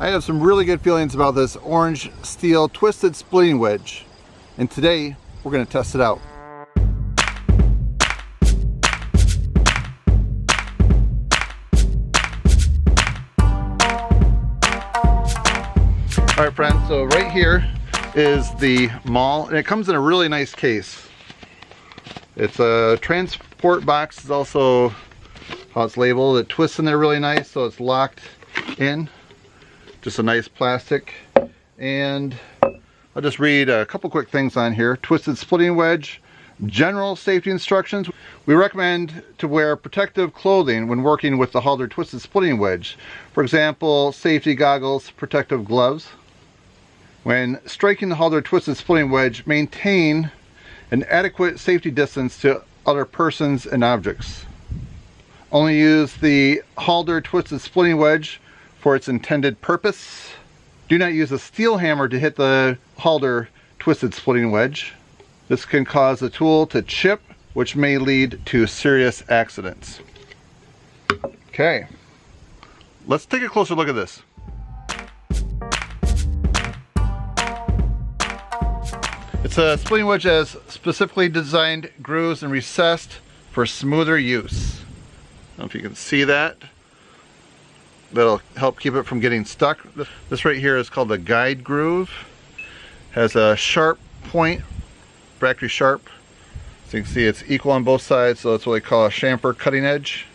I have some really good feelings about this orange steel twisted splitting wedge, and today we're going to test it out. Alright friends, so right here is the maul, and it comes in a really nice case. It's a transport box, is also how it's labeled. It twists in there really nice, so it's locked in. Just a nice plastic. And I'll just read a couple quick things on here. Twisted splitting wedge, general safety instructions. We recommend to wear protective clothing when working with the Halder twisted splitting wedge. For example, safety goggles, protective gloves. When striking the Halder twisted splitting wedge, maintain an adequate safety distance to other persons and objects. Only use the Halder twisted splitting wedge for its intended purpose. Do not use a steel hammer to hit the Halder twisted splitting wedge. This can cause the tool to chip, which may lead to serious accidents. Okay, let's take a closer look at this. It's a splitting wedge that has specifically designed grooves and recessed for smoother use. I don't know if you can see that. That'll help keep it from getting stuck. This right here is called the guide groove. Has a sharp point, factory sharp. So you can see it's equal on both sides, so that's what they call a chamfer cutting edge.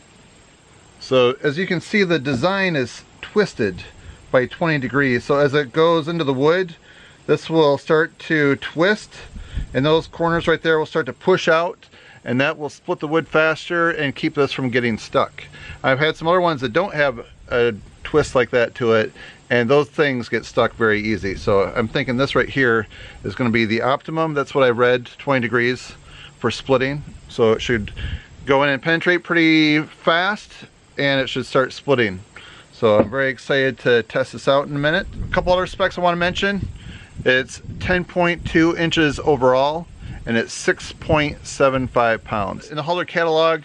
So as you can see, the design is twisted by 20 degrees. So as it goes into the wood, this will start to twist, and those corners right there will start to push out, and that will split the wood faster and keep this from getting stuck. I've had some other ones that don't have a twist like that to it, and those things get stuck very easy. So I'm thinking this right here is going to be the optimum. That's what I read, 20 degrees for splitting. So it should go in and penetrate pretty fast, and it should start splitting. So I'm very excited to test this out in a minute. A couple other specs I want to mention. It's 10.2 inches overall, and it's 6.75 pounds. In the Halder catalog,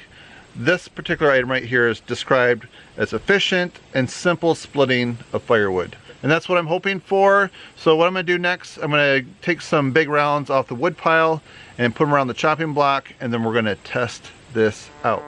this particular item right here is described as efficient and simple splitting of firewood. And that's what I'm hoping for. So what I'm going to do next, I'm going to take some big rounds off the wood pile and put them around the chopping block, and then we're going to test this out.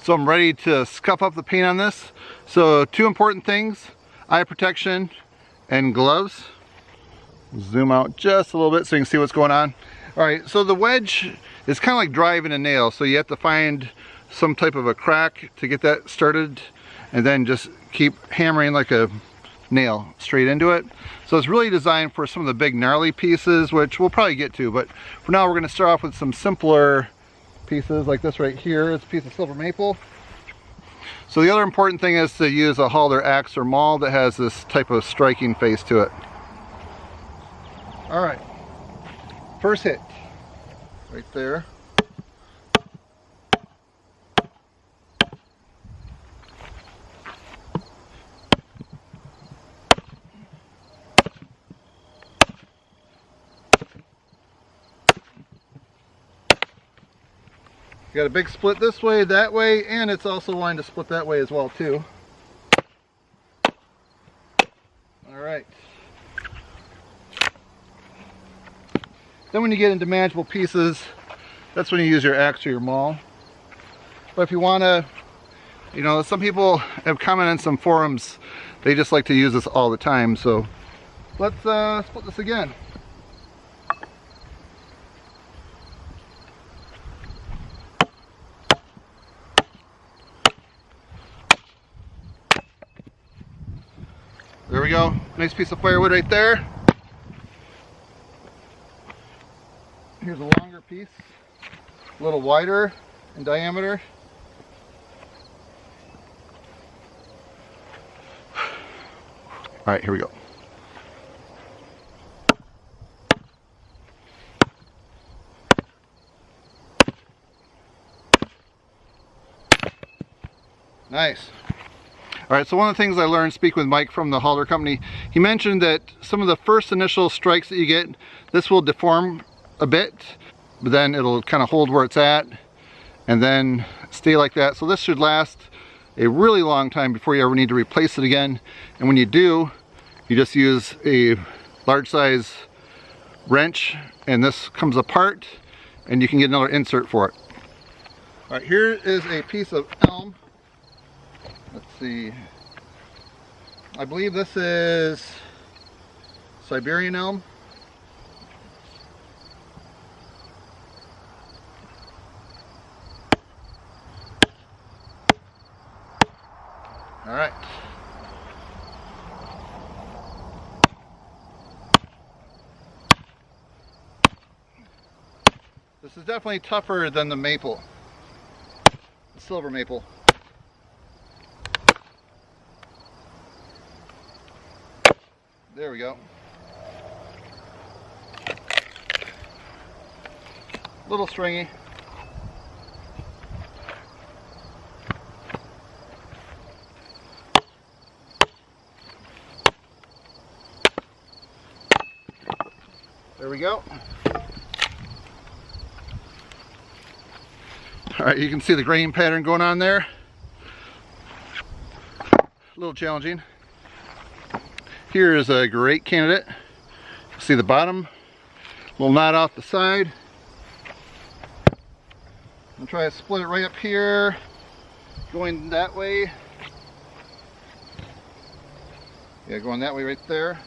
So I'm ready to scuff up the paint on this. So two important things, eye protection and gloves. Zoom out just a little bit so you can see what's going on. All right, so the wedge is kind of like driving a nail. So you have to find some type of a crack to get that started, and then just keep hammering like a nail straight into it. So it's really designed for some of the big gnarly pieces, which we'll probably get to, but for now we're gonna start off with some simpler pieces like this right here. It's a piece of silver maple. So the other important thing is to use a Halder axe or maul that has this type of striking face to it. All right, first hit right there. Got a big split this way, that way, and it's also wanting to split that way as well too. All right. Then when you get into manageable pieces, that's when you use your axe or your maul. But if you want to, you know, some people have commented on some forums, they just like to use this all the time. So let's split this again. There we go, nice piece of firewood right there. Here's a longer piece, a little wider in diameter. All right, here we go. Nice. All right, so one of the things I learned speaking with Mike from the Halder company, he mentioned that some of the first initial strikes that you get, this will deform a bit, but then it'll kind of hold where it's at and then stay like that. So this should last a really long time before you ever need to replace it again. And when you do, you just use a large size wrench and this comes apart and you can get another insert for it. All right, here is a piece of elm. Let's see, I believe this is Siberian elm. All right. This is definitely tougher than the maple, the silver maple. There we go. Little stringy. There we go. All right, you can see the grain pattern going on there. A little challenging. Here is a great candidate. See the bottom, little knot off the side. I'm gonna try to split it right up here, going that way. Yeah, going that way right there.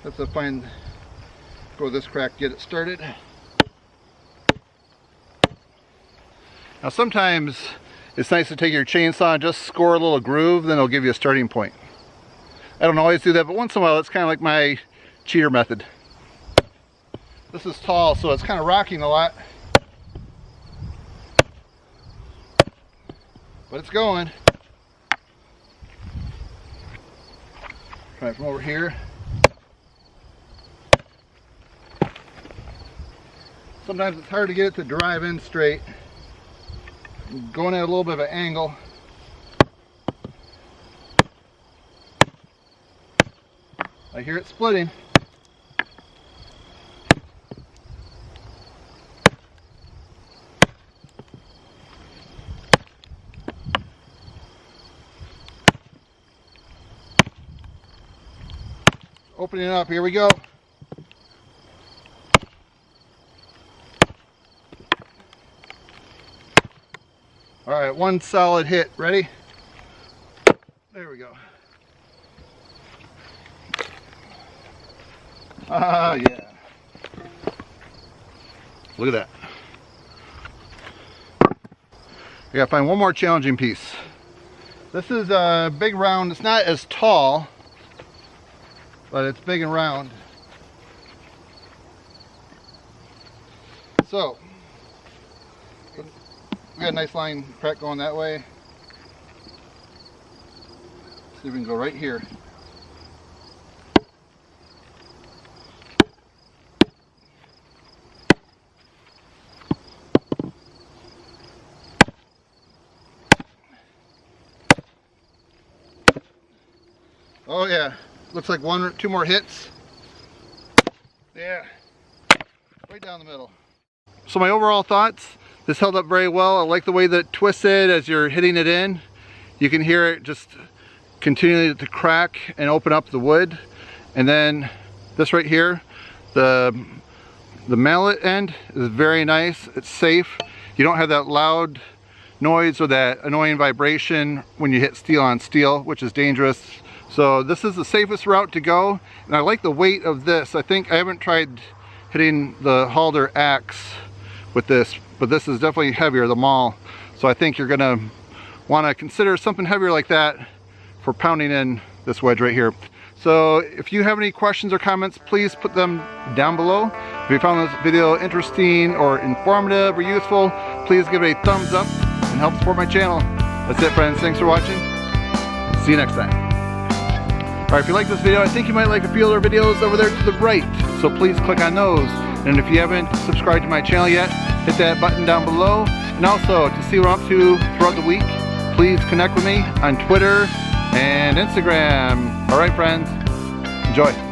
Let's find, go this crack, get it started. Now sometimes it's nice to take your chainsaw and just score a little groove, then it'll give you a starting point. I don't always do that, but once in a while it's kind of like my cheater method. This is tall, so it's kind of rocking a lot. But it's going. Try it from over here. Sometimes it's hard to get it to drive in straight. Going at a little bit of an angle. I hear it splitting. Opening it up, here we go. All right, one solid hit. Ready? There we go. Ah, yeah. Look at that. I gotta find one more challenging piece. This is a big round. It's not as tall, but it's big and round. So, we got a nice line crack going that way. See if we can go right here. Oh yeah, looks like one or two more hits. Yeah, right down the middle. So my overall thoughts, this held up very well. I like the way that it twisted as you're hitting it in. You can hear it just continuing to crack and open up the wood. And then this right here, the mallet end is very nice. It's safe. You don't have that loud noise or that annoying vibration when you hit steel on steel, which is dangerous. So this is the safest route to go, and I like the weight of this. I think I haven't tried hitting the Halder axe with this, but this is definitely heavier, the maul. So I think you're gonna wanna consider something heavier like that for pounding in this wedge right here. So if you have any questions or comments, please put them down below. If you found this video interesting or informative or useful, please give it a thumbs up and help support my channel. That's it, friends. Thanks for watching. See you next time. Alright, if you like this video, I think you might like a few other videos over there to the right. so please click on those. And if you haven't subscribed to my channel yet, hit that button down below. And also, to see what I'm up to throughout the week, please connect with me on Twitter and Instagram. All right, friends, enjoy.